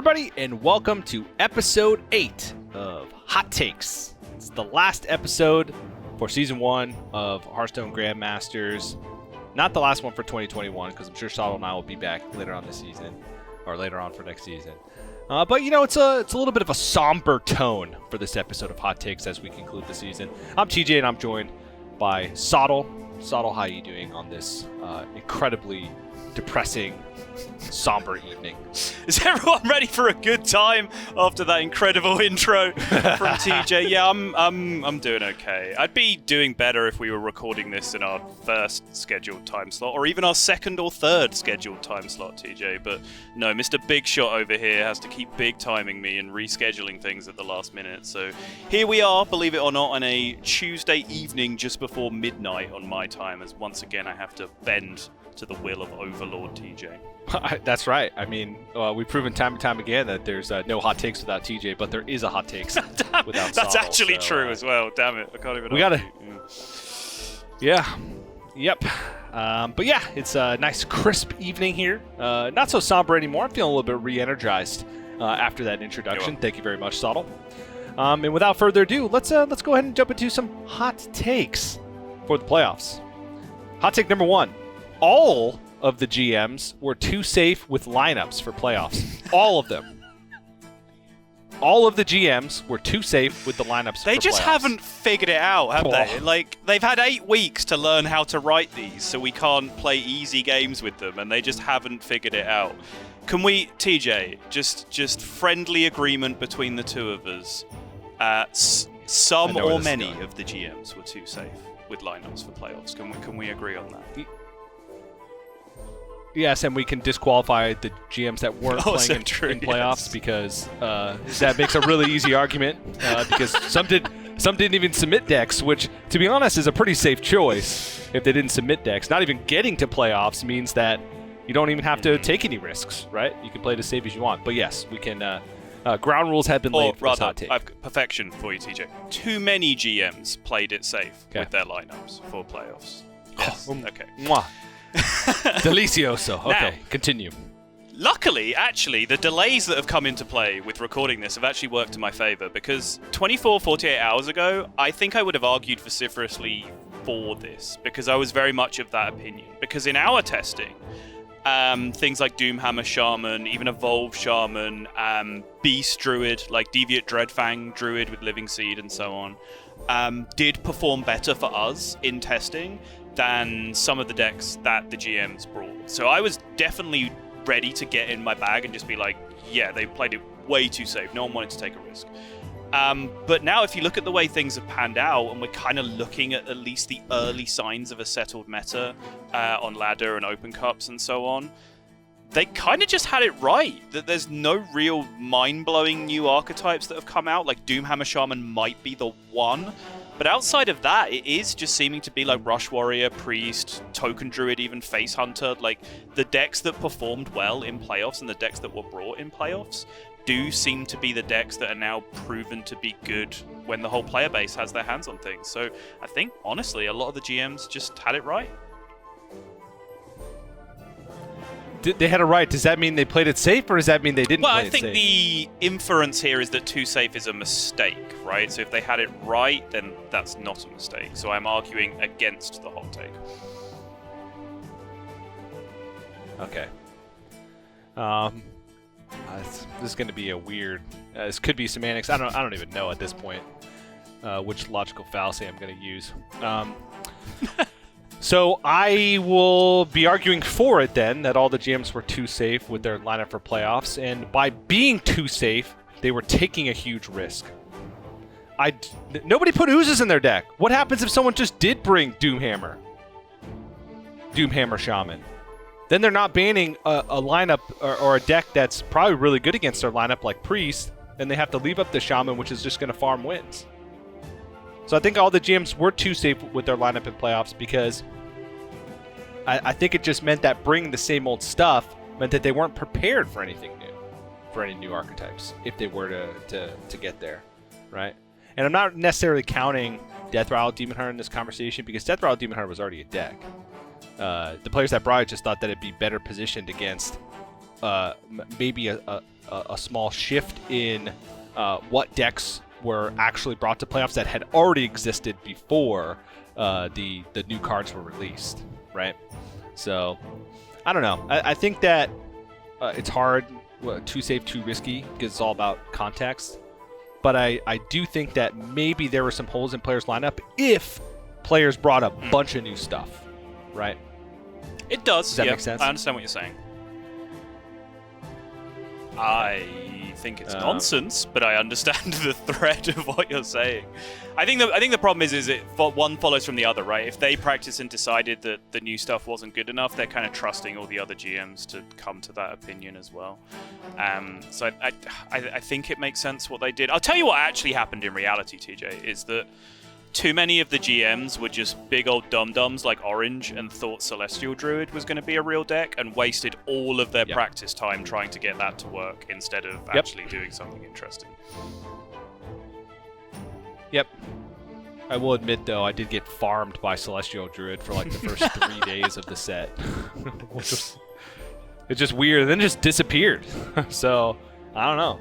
everybody, and welcome to episode 8 of Hot Takes. It's the last episode for season 1 of Hearthstone Grandmasters. Not the last one for 2021, because I'm sure Shadow and I will be back later on this season, or later on for next season. But you know, it's a little bit of a somber tone for this episode of Hot Takes as we conclude the season. I'm TJ, and I'm joined by Sottle. Sottle, how are you doing on this incredibly depressing, somber evening? Is everyone ready for a good time after that incredible intro from TJ? Yeah, I'm doing okay. I'd be doing better if we were recording this in our first scheduled time slot, or even our second or third scheduled time slot, TJ. But no, Mr. Big Shot over here has to keep big timing me and rescheduling things at the last minute. So here we are, believe it or not, on a Tuesday evening just before midnight on my time, as once again I have to bend to the will of Overlord TJ. That's right. I mean, we've proven time and time again that there's no hot takes without TJ, but there is a hot takes without That's Sottle, actually true as well. Damn it. I can't even argue. Yeah. Yep. But yeah, it's a nice crisp evening here. Not so somber anymore. I'm feeling a little bit re-energized after that introduction. Thank you very much, Sottle. And without further ado, let's go ahead and jump into some hot takes for the playoffs. Hot take number 1. All of the GMs were too safe with lineups for playoffs. All of them. All of the GMs were too safe with the lineups They for just playoffs. haven't figured it out, have they? Like, they've had 8 weeks to learn how to write these, so we can't play easy games with them, and they just haven't figured it out. Can we, TJ, just friendly agreement between the two of us, some or many of the GMs were too safe with lineups for playoffs? Can we agree on that? Yes, and we can disqualify the GMs that weren't playing in playoffs because that makes a really easy argument because some didn't even submit decks, which, to be honest, is a pretty safe choice if they didn't submit decks. Not even getting to playoffs means that you don't even have to take any risks, right? You can play it as safe as you want. But yes, we can. Ground rules have been laid for this hot take. I've got perfection for you, TJ. Too many GMs played it safe with their lineups for playoffs. Yes. Okay. Mwah. Delicioso. Okay, now, continue. Luckily, actually, the delays that have come into play with recording this have actually worked in my favor, because 48 hours ago, I think I would have argued vociferously for this, because I was very much of that opinion. Because in our testing, things like Doomhammer Shaman, even Evolve Shaman, Beast Druid, like Deviate Dreadfang Druid with Living Seed and so on, did perform better for us in testing than some of the decks that the GMs brought. So I was definitely ready to get in my bag and just be like, yeah, they played it way too safe. No one wanted to take a risk. But now if you look at the way things have panned out, and we're kind of looking at least the early signs of a settled meta on ladder and open cups and so on, they kind of just had it right. That there's no real mind-blowing new archetypes that have come out. Like Doomhammer Shaman might be the one. But outside of that, it is just seeming to be like Rush Warrior, Priest, Token Druid, even Face Hunter. Like, the decks that performed well in playoffs and the decks that were brought in playoffs do seem to be the decks that are now proven to be good when the whole player base has their hands on things. So I think, honestly, a lot of the GMs just had it right. They had it right. Does that mean they played it safe, or does that mean they didn't play it safe? Well, I think the inference here is that too safe is a mistake, right? So if they had it right, then that's not a mistake. So I'm arguing against the hot take. Okay. This is going to be a weird. This could be semantics. I don't even know at this point which logical fallacy I'm going to use. So I will be arguing for it then, that all the GMs were too safe with their lineup for playoffs, and by being too safe, they were taking a huge risk. Nobody put oozes in their deck. What happens if someone just did bring Doomhammer Shaman? Then they're not banning a lineup or a deck that's probably really good against their lineup like Priest, and they have to leave up the Shaman, which is just going to farm wins. So I think all the GMs were too safe with their lineup in playoffs, because I think it just meant that bringing the same old stuff meant that they weren't prepared for anything new, for any new archetypes, if they were to get there, right? And I'm not necessarily counting Death Rattle Demon Hunter in this conversation, because Death Rattle Demon Hunter was already a deck. The players that brought it just thought that it'd be better positioned against maybe a small shift in what decks were actually brought to playoffs that had already existed before the new cards were released, right? So I don't know. I think that it's hard. Too safe, too risky, because it's all about context. But I do think that maybe there were some holes in players' lineup if players brought a bunch of new stuff, right? It does. Does that make sense? I understand what you're saying. I think it's nonsense, but I understand the thread of what you're saying. I think the problem is one follows from the other, right? If they practiced and decided that the new stuff wasn't good enough, they're kind of trusting all the other GMs to come to that opinion as well. So I think it makes sense what they did. I'll tell you what actually happened in reality, TJ, is that too many of the GMs were just big old dum-dums like Orange and thought Celestial Druid was going to be a real deck and wasted all of their practice time trying to get that to work instead of actually doing something interesting. Yep. I will admit, though, I did get farmed by Celestial Druid for like the first 3 days of the set. It's just weird, and then it just disappeared. So, I don't know.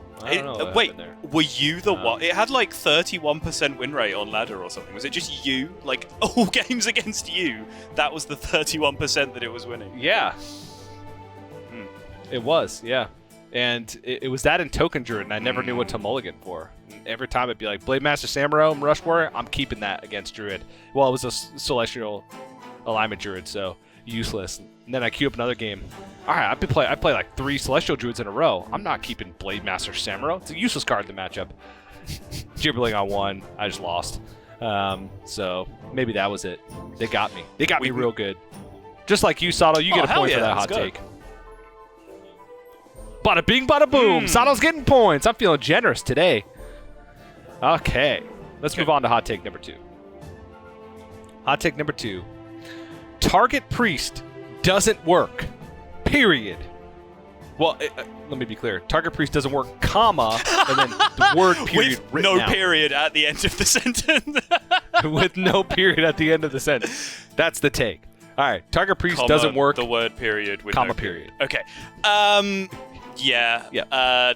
Wait, were you the one? It had like 31% win rate on ladder or something. Was it just you? Like, all games against you, that was the 31% that it was winning? Yeah. It was, yeah. And it was that in Token Druid, and I never knew what to mulligan for. And every time it'd be like, Blade Master Samuro, Rush Warrior, I'm keeping that against Druid. Well, it was a Celestial Alignment Druid, so useless. And then I queue up another game. All right, I play like 3 Celestial Druids in a row. I'm not keeping Blade Master Samuro. It's a useless card in the matchup. Gibberling on 1. I just lost. So maybe that was it. They got me. They got me real good. Just like you, Sato. You get a point for that hot take. Bada bing, bada boom. Sato's getting points. I'm feeling generous today. Okay. Let's move on to hot take number 2. Hot take number 2. Target Priest doesn't work. Period. Well, let me be clear. Target Priest doesn't work, comma, and then the word period with written no out. Period at the end of the sentence. With no period at the end of the sentence. That's the take. All right. Target Priest comma, doesn't work. The word period with comma no period. Okay.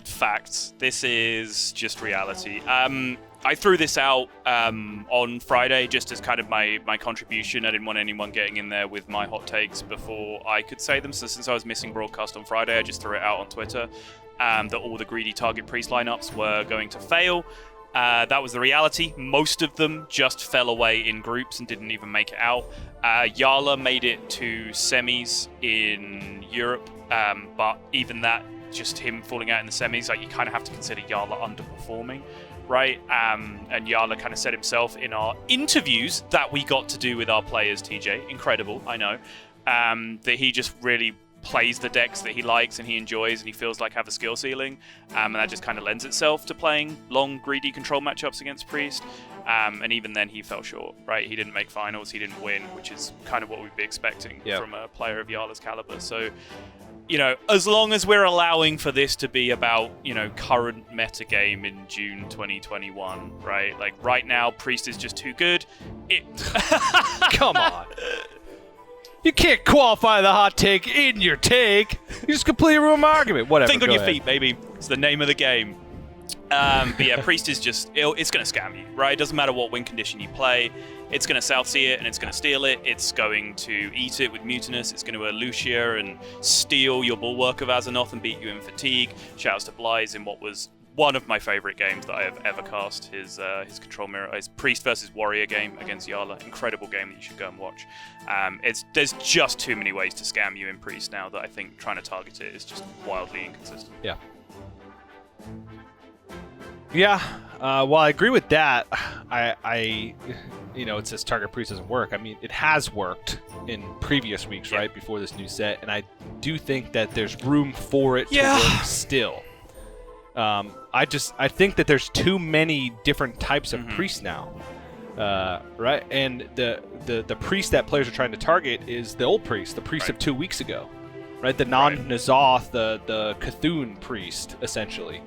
Facts. This is just reality. I threw this out on Friday just as kind of my contribution. I didn't want anyone getting in there with my hot takes before I could say them. So since I was missing broadcast on Friday, I just threw it out on Twitter that all the greedy Target Priest lineups were going to fail. That was the reality. Most of them just fell away in groups and didn't even make it out. Yala made it to semis in Europe, but even that, just him falling out in the semis, like you kind of have to consider Yala underperforming, right? And Yala kind of said himself in our interviews that we got to do with our players, TJ, incredible, I know, that he just really plays the decks that he likes and he enjoys and he feels like have a skill ceiling, and that just kind of lends itself to playing long, greedy control matchups against Priest. And even then he fell short, right? He didn't make finals, he didn't win, which is kind of what we'd be expecting from a player of Yala's caliber. So, you know, as long as we're allowing for this to be about, you know, current meta game in June 2021, right? Like right now, Priest is just too good. Come on. You can't qualify the hot take in your take. You just completely ruined my argument. Whatever. Think on your feet, baby. It's the name of the game. But yeah, Priest is just, it's going to scam you, right? It doesn't matter what win condition you play. It's going to Southsea it and it's going to steal it. It's going to eat it with Mutinous. It's going to Lucia and steal your Bulwark of Azzinoth and beat you in Fatigue. Shouts to Blythe in what was one of my favorite games that I have ever cast. His Control Mirror, his Priest versus Warrior game against Yala. Incredible game that you should go and watch. There's just too many ways to scam you in Priest now that I think trying to target it is just wildly inconsistent. Yeah. Yeah, well, I agree with that. I it says Target Priest doesn't work. I mean, it has worked in previous weeks, right, before this new set, and I do think that there's room for it to work still. I think that there's too many different types of priests now, right? And the priest that players are trying to target is the old priest, the priest of 2 weeks ago, right? The non-Nazoth, the Cthulhu priest, essentially.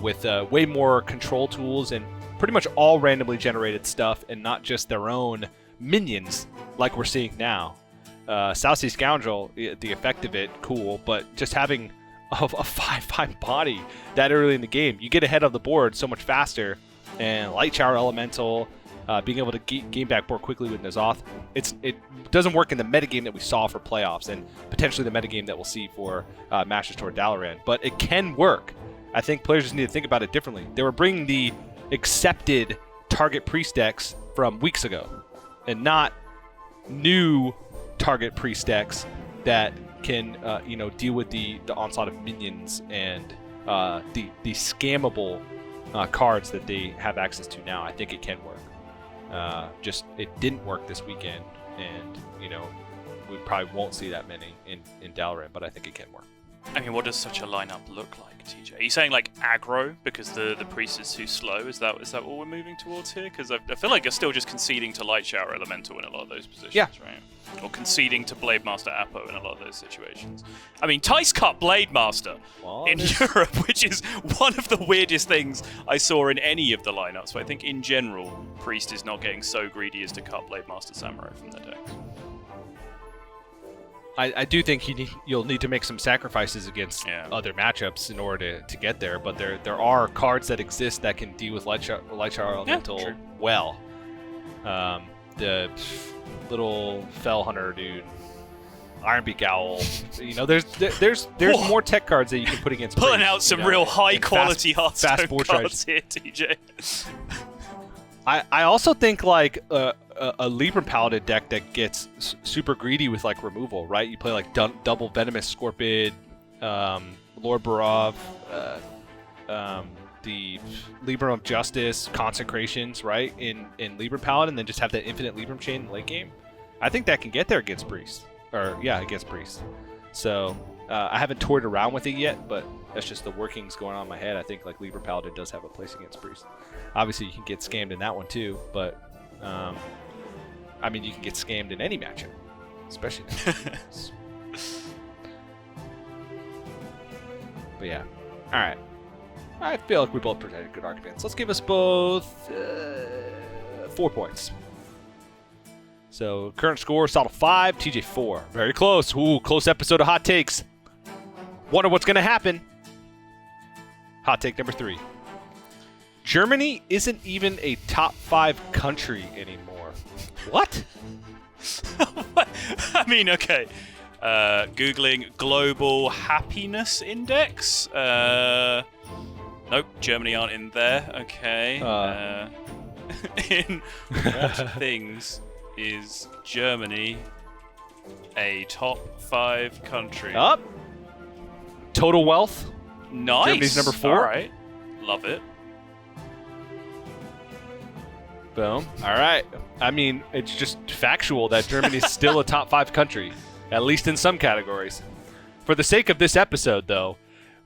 With way more control tools and pretty much all randomly generated stuff and not just their own minions like we're seeing now. Southsea Scoundrel, the effect of it, cool, but just having of a 5/5 body that early in the game. You get ahead of the board so much faster, and Light Shower Elemental, being able to gain back more quickly with N'Zoth, it doesn't work in the metagame that we saw for playoffs, and potentially the metagame that we'll see for Masters Tour Dalaran. But it can work. I think players just need to think about it differently. They were bringing the accepted target priest decks from weeks ago, and not new target priest decks that can deal with the onslaught of minions and the scammable cards that they have access to now. I think it can work. Just it didn't work this weekend, and we probably won't see that many in Dalaran, but I think it can work. I mean, what does such a lineup look like, TJ? Are you saying like aggro because the priest is too slow? Is that what we're moving towards here? Because I feel like you're still just conceding to Light Shower Elemental in a lot of those positions, right? Or conceding to Blade Master Apo in a lot of those situations. I mean, Tice cut Blade Master in Europe, which is one of the weirdest things I saw in any of the lineups. But I think in general, priest is not getting so greedy as to cut Blade Master Samurai from their decks. I do think you'll need to make some sacrifices against other matchups in order to get there, but there are cards that exist that can deal with Light Shower Elemental well. The little Fell Hunter dude, Ironbeak Owl. There's more tech cards that you can put against. Pulling out some real high quality Hearthstone cards here, TJ. I also think like a Libram Paladin deck that gets super greedy with like removal, right? You play like double Venomous Scorpid, Lord Barov, the Libram of Justice, Consecrations, right? In Libram Paladin, then just have that infinite Libram chain in the late game. I think that can get there against Priest. Against Priest. So I haven't toyed around with it yet, but that's just the workings going on in my head. I think like Libram Paladin does have a place against Priest. Obviously, you can get scammed in that one too, but I mean, you can get scammed in any matchup, especially now. But yeah, all right. I feel like we both presented good arguments. Let's give us both 4 points. So current score: Sottle 5, TJ 4. Very close. Ooh, close episode of Hot Takes. Wonder what's gonna happen. Hot take number 3. Germany isn't even a top 5 country anymore. What? I mean, okay. Googling global happiness index. Nope, Germany aren't in there. Okay. In what things is Germany a top 5 country? Up. Total wealth. Nice. Germany's number 4. All right. Love it. Boom. All right. I mean, it's just factual that Germany's still a top 5 country, at least in some categories. For the sake of this episode, though,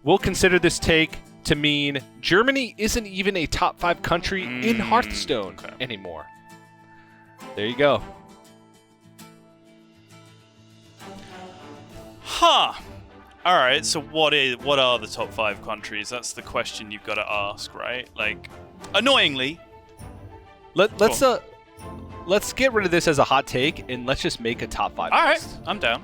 we'll consider this take to mean Germany isn't even a top 5 country in Hearthstone anymore. There you go. Huh. All right. So what are the top 5 countries? That's the question you've got to ask, right? Like, annoyingly. Let's get rid of this as a hot take and let's just make a top 5 All list. right, I'm down.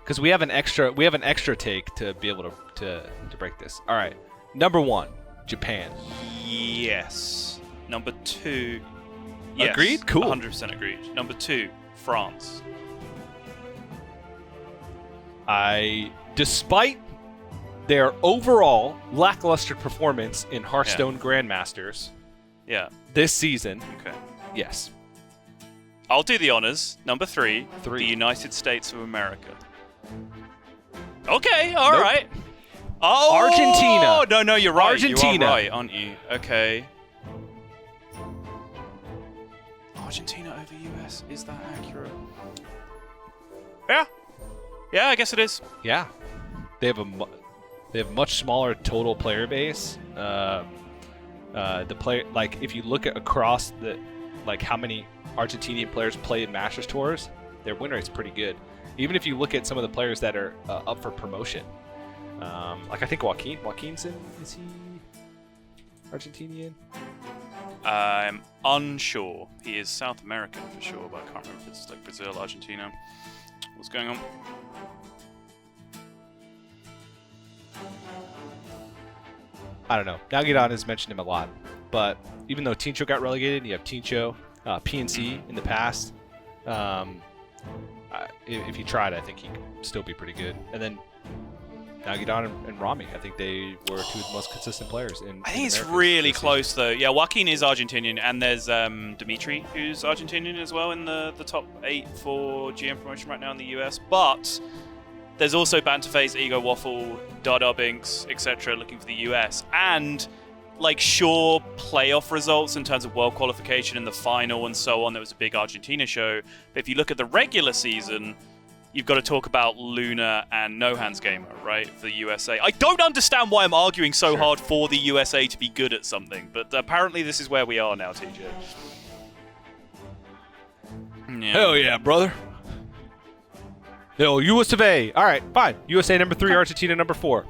Because we have an extra take to be able to break this. All right, number 1, Japan. Yes. Number 2. Yes. Agreed. Cool. 100% agreed. Number 2, France. Despite their overall lackluster performance in Hearthstone Grandmasters, this season, yes. I'll do the honors. Number 3, the United States of America. Okay, all right. Oh, Argentina. No, you're right. Argentina. You are right, aren't you? Okay. Argentina over US. Is that accurate? Yeah, I guess it is. Yeah. They have much smaller total player base. The player, like, if you look at across the, like, how many Argentinian players play in Masters tours, their win rate's pretty good. Even if you look at some of the players that are up for promotion, like I think Joaquin's in. Is he Argentinian? I'm unsure. He is South American for sure, but I can't remember if it's like Brazil, Argentina. What's going on? I don't know. Nagidon has mentioned him a lot, but even though Tincho got relegated, you have Tincho, PNC in the past. If he tried, I think he could still be pretty good. And then Nagidon and Rami, I think they were two of the most consistent players. I think it's really close, though. Yeah, Joaquin is Argentinian, and there's Dimitri, who's Argentinian as well in the top 8 for GM promotion right now in the US. But there's also Banterface, Ego Waffle, Dada Binks, etc. looking for the US. And like sure playoff results in terms of world qualification in the final and so on. There was a big Argentina show. But if you look at the regular season, you've got to talk about Luna and No Hands Gamer, right, for the USA. I don't understand why I'm arguing so hard for the USA to be good at something, but apparently this is where we are now, TJ. Yeah. Hell yeah, brother. Yo, US of A. All right, fine. USA number 3, Argentina number 4.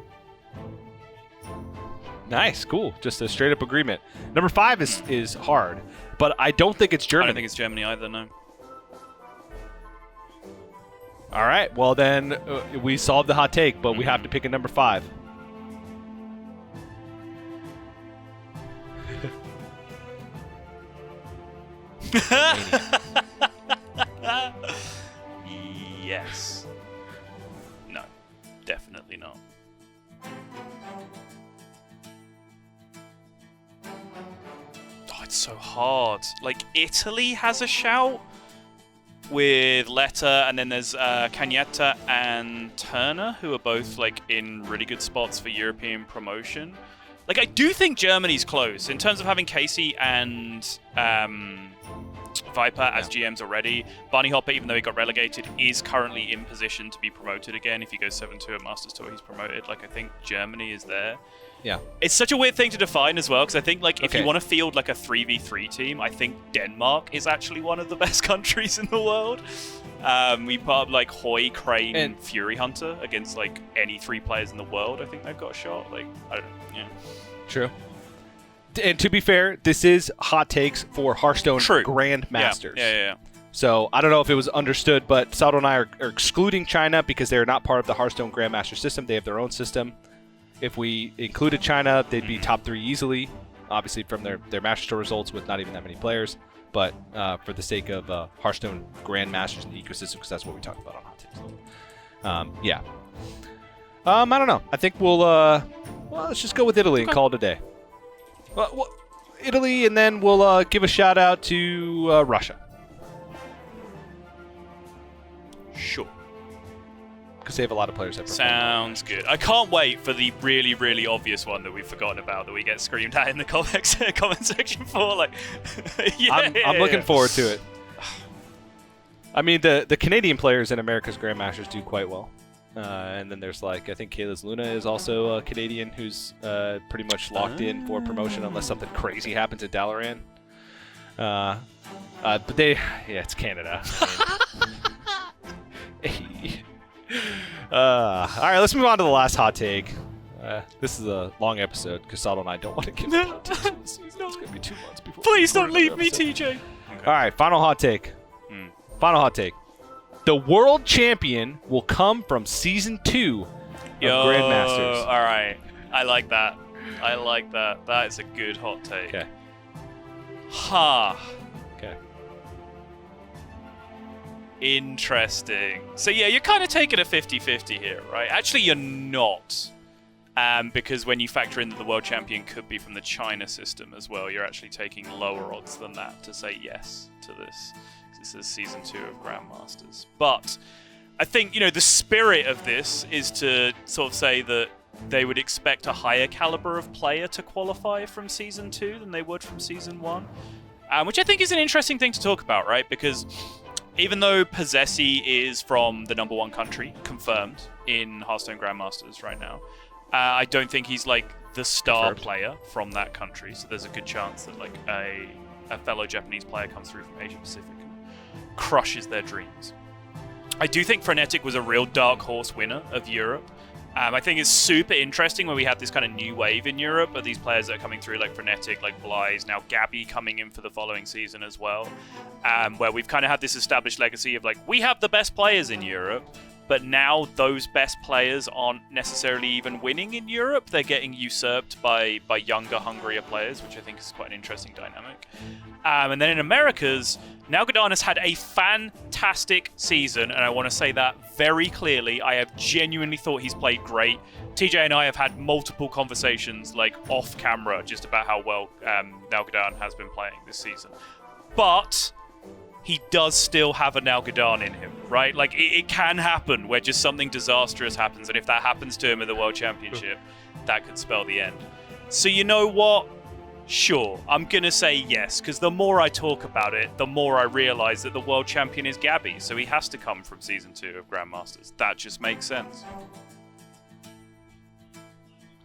Nice, cool. Just a straight up agreement. Number 5 is hard, but I don't think it's Germany. I don't think it's Germany either, no. All right, well then we solved the hot take, but we have to pick a number 5. Yes. No, definitely not. Oh, it's so hard. Like, Italy has a shout with Letta, and then there's Cagnetta and Turner, who are both like in really good spots for European promotion. Like, I do think Germany's close in terms of having Casey and Viper as GMs already. Bunny Hopper, even though he got relegated, is currently in position to be promoted again. If he goes 7-2 at Masters Tour, he's promoted. Like, I think Germany is there. Yeah. It's such a weird thing to define as well, because I think, like, if you want to field, like, a 3v3 team, I think Denmark is actually one of the best countries in the world. We put up, like, Hoy, Crane, and Fury Hunter against, like, any 3 players in the world. I think they've got a shot. Like, I don't know. Yeah. True. And to be fair, this is hot takes for Hearthstone Grandmasters. Yeah. So I don't know if it was understood, but Saldo and I are excluding China because they're not part of the Hearthstone Grandmaster system. They have their own system. If we included China, they'd be top 3 easily, obviously from their Master Tour results with not even that many players. But for the sake of Hearthstone Grandmasters and the ecosystem, because that's what we talked about on hot takes. Yeah. I don't know. I think we'll let's just go with Italy and call it a day. Well, Italy, and then we'll give a shout out to Russia. Sure. Because they have a lot of players that sounds good. I can't wait for the really, really obvious one that we've forgotten about that we get screamed at in the comment section for. Like, I'm looking forward to it. I mean, the Canadian players in America's Grandmasters do quite well. And then there's, like, I think Kayla's Luna is also a Canadian who's pretty much locked in for promotion unless something crazy happens at Dalaran. But it's Canada. All right, let's move on to the last hot take. This is a long episode because Saldo and I don't want to give hot takes. It's going to be 2 months before. Please don't leave me, TJ. Okay. All right, final hot take. Final hot take. The world champion will come from season 2 of Grandmasters. All right. I like that. That is a good hot take. Okay. Okay. Interesting. So, yeah, you're kind of taking a 50-50 here, right? Actually, you're not. Because when you factor in that the world champion could be from the China system as well, you're actually taking lower odds than that to say yes to this. This is season 2 of Grandmasters. But I think, the spirit of this is to sort of say that they would expect a higher caliber of player to qualify from season 2 than they would from season 1. Which I think is an interesting thing to talk about, right? Because even though Possessi is from the number 1 country, confirmed in Hearthstone Grandmasters right now, I don't think he's like the star player from that country. So there's a good chance that like a fellow Japanese player comes through from Asia Pacific and crushes their dreams. I do think Frenetic was a real dark horse winner of Europe. I think it's super interesting when we have this kind of new wave in Europe of these players that are coming through, like Frenetic, like Blyze, now Gabby coming in for the following season as well, where we've kind of had this established legacy of like, we have the best players in Europe, but now those best players aren't necessarily even winning in Europe. They're getting usurped by younger, hungrier players, which I think is quite an interesting dynamic. And then in Americas, Nalgadan has had a fantastic season, and I want to say that very clearly. I have genuinely thought he's played great. TJ and I have had multiple conversations, like off camera, just about how well Nalgadan has been playing this season. But he does still have a Nalgadan in him, right? Like, it can happen where just something disastrous happens, and if that happens to him in the World Championship, that could spell the end. So you know what? Sure, I'm going to say yes, because the more I talk about it, the more I realize that the World Champion is Gabby, so he has to come from Season 2 of Grandmasters. That just makes sense.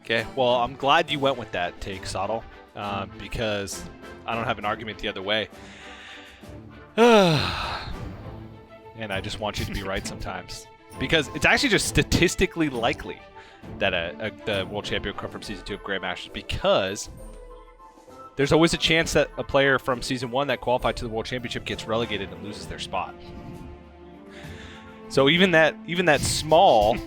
Okay, well, I'm glad you went with that take, Sottle, because I don't have an argument the other way. And I just want you to be right sometimes. Because it's actually just statistically likely that the World Champion will come from Season 2 of Grandmasters, because there's always a chance that a player from Season 1 that qualified to the World Championship gets relegated and loses their spot. So even that small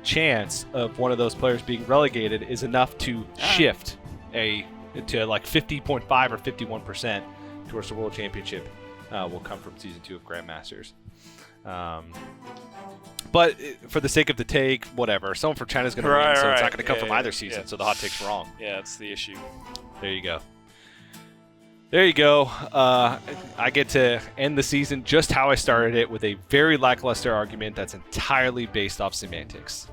chance of one of those players being relegated is enough to shift to like 50.5 or 51% towards the World Championship. Will come from Season 2 of Grandmasters. But for the sake of the take, whatever. Someone from China's going to win, so it's not going to come from either season, so the hot take's wrong. Yeah, that's the issue. There you go. There you go. I get to end the season just how I started it, with a very lackluster argument that's entirely based off semantics.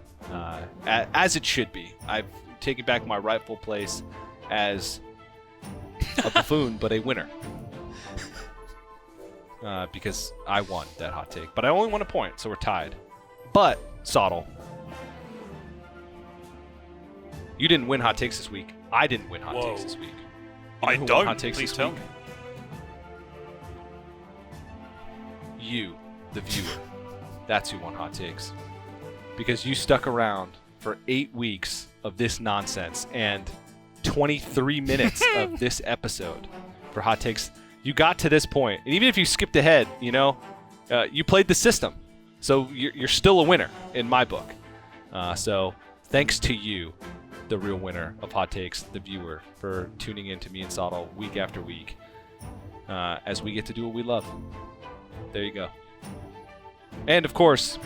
As it should be. I've taken back my rightful place as a buffoon, but a winner. Because I won that hot take. But I only won a point, so we're tied. But, Sottle, you didn't win hot takes this week. I didn't win hot takes this week. I don't. Hot takes Please this tell week? me. You, the viewer. That's who won hot takes. Because you stuck around for 8 weeks of this nonsense and 23 minutes of this episode for hot takes. You got to this point, and even if you skipped ahead, you played the system, so you're still a winner in my book. So thanks to you, the real winner of hot takes, the viewer, for tuning in to me and Sottle week after week, as we get to do what we love. There you go. And of course,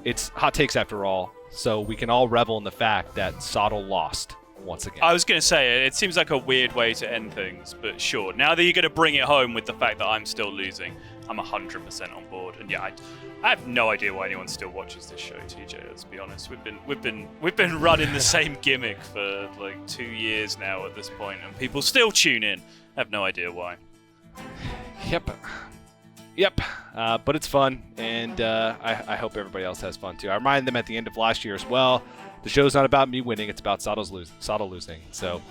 it's hot takes after all, so we can all revel in the fact that Sottle lost once again. I was going to say, it seems like a weird way to end things, but sure. Now that you're going to bring it home with the fact that I'm still losing, I'm 100% on board. And yeah, I have no idea why anyone still watches this show, TJ. Let's be honest. We've been running the same gimmick for like 2 years now at this point, and people still tune in. I have no idea why. Yep. But it's fun, and I hope everybody else has fun too. I reminded them at the end of last year as well. The show's not about me winning; it's about Sottle losing. So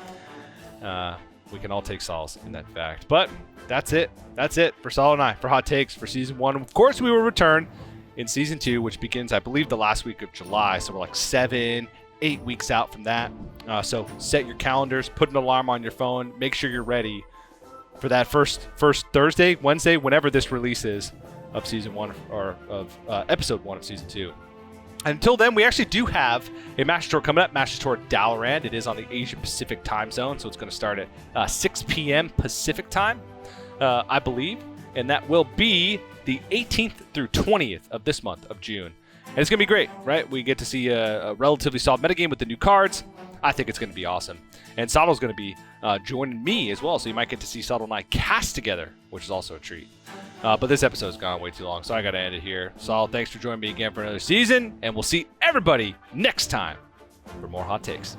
we can all take solace in that fact. But that's it. That's it for Sottle and I for hot takes for Season 1. Of course, we will return in Season 2, which begins, I believe, the last week of July. So we're like 7-8 weeks out from that. So set your calendars, put an alarm on your phone, make sure you're ready for that first Thursday, Wednesday, whenever this releases of Season 1 or of Episode 1 of Season 2. Until then, we actually do have a Master Tour coming up, Master Tour Dalaran. It is on the Asia Pacific time zone, so it's going to start at 6 p.m. Pacific time, I believe. And that will be the 18th through 20th of this month of June. And it's going to be great, right? We get to see a relatively solid metagame with the new cards. I think it's going to be awesome. And Sottle's going to be joining me as well, so you might get to see Sottle and I cast together, which is also a treat. But this episode's gone way too long, so I got to end it here. Sottle, thanks for joining me again for another season, and we'll see everybody next time for more hot takes.